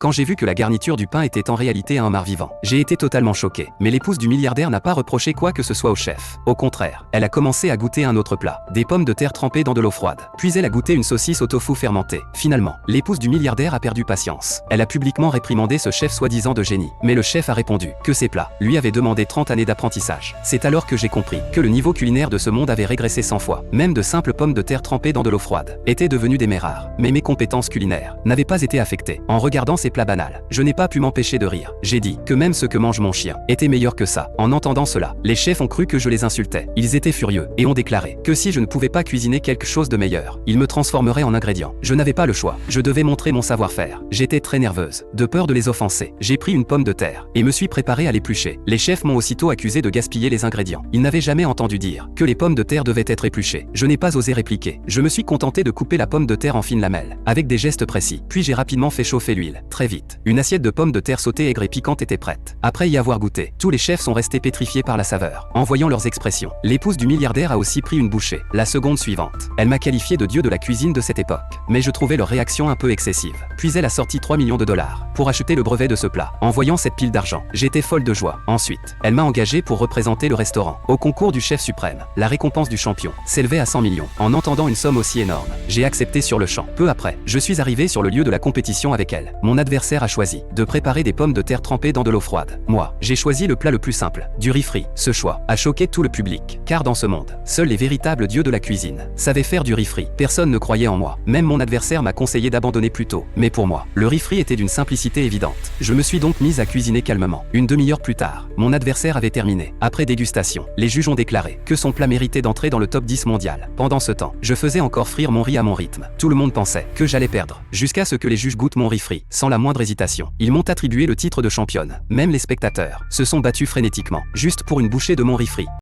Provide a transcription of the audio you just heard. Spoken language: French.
quand j'ai vu que la garniture du pain était en réalité un homard vivant. J'ai été totalement choqué, mais l'épouse du milliardaire n'a pas reproché quoi que ce soit au chef. Au contraire, elle a commencé à goûter un autre plat, des pommes de terre trempées dans de l'eau froide. Puis elle a goûté une saucisse au tofu fermenté. Finalement, l'épouse du milliardaire a perdu patience. Elle a publiquement réprimandé ce chef soi-disant de génie. Mais le chef a répondu que ces plats lui avaient demandé 30 années d'apprentissage. C'est alors que j'ai compris que le niveau culinaire de ce monde avait régressé 100 fois. Même de simples pommes de terre trempées dans de l'eau froide étaient devenues des mets rares. Mais mes compétences culinaires n'avaient pas été affectées. En regardant ces plats banals, je n'ai pas pu m'empêcher de rire. J'ai dit que même ce que mange mon chien était meilleur que ça. En entendant cela, les chefs ont cru que je les insultais. Ils étaient furieux et ont déclaré que si je ne pouvais pas cuisiner quelque chose de meilleur, ils me transformeraient en ingrédient. Je n'avais pas le choix. Je devais montrer mon savoir-faire. J'étais très nerveuse. De peur de les offenser, j'ai pris une pomme de terre et me suis préparé à l'éplucher. Les chefs m'ont aussitôt accusé de gaspiller les ingrédients. Ils n'avaient jamais entendu dire que les pommes de terre devaient être épluchées. Je n'ai pas osé répliquer. Je me suis contenté de couper la pomme de terre en fines lamelles, avec des gestes précis. Puis j'ai rapidement fait chauffer l'huile. Très vite, une assiette de pommes de terre sautées aigres et piquantes était prête. Après y avoir goûté, tous les chefs sont restés pétrifiés par la saveur. En voyant leurs expressions, l'épouse du milliardaire a aussi pris une bouchée. La seconde suivante, elle m'a qualifié de dieu de la cuisine de cette époque. Mais je trouvais leur réaction un peu excessive. Puis elle a sorti 3 millions de dollars pour acheter le brevet de ce plat. En voyant cette pile d'argent, j'étais folle de joie. Ensuite, elle m'a engagé pour représenter le restaurant au concours du chef suprême. La récompense du champion s'élevait à 100 millions. En entendant une somme aussi énorme, j'ai accepté sur le champ. Peu après, je suis arrivé sur le lieu de la compétition avec elle. Mon adversaire a choisi de préparer des pommes de terre trempées dans de l'eau froide. Moi, j'ai choisi le plat le plus simple, du riz frit. Ce choix a choqué tout le public, car dans ce monde, seuls les véritables dieux de la cuisine savaient faire du riz frit. Personne ne croyait en moi. Même mon adversaire m'a conseillé d'abandonner plus tôt. Mais pour moi, le riz frit était d'une simplicité évidente. Je me suis donc mise à cuisiner calmement. Une demi-heure plus tard, mon adversaire avait terminé. Après dégustation, les juges ont déclaré que son plat méritait d'entrer dans le top 10 mondial. Pendant ce temps, je faisais encore frire mon riz à mon rythme. Tout le monde pensait que j'allais perdre, jusqu'à ce que les juges goûtent mon riz frit. Sans la moindre hésitation, ils m'ont attribué le titre de championne. Même les spectateurs se sont battus frénétiquement, juste pour une bouchée de mon riz frit.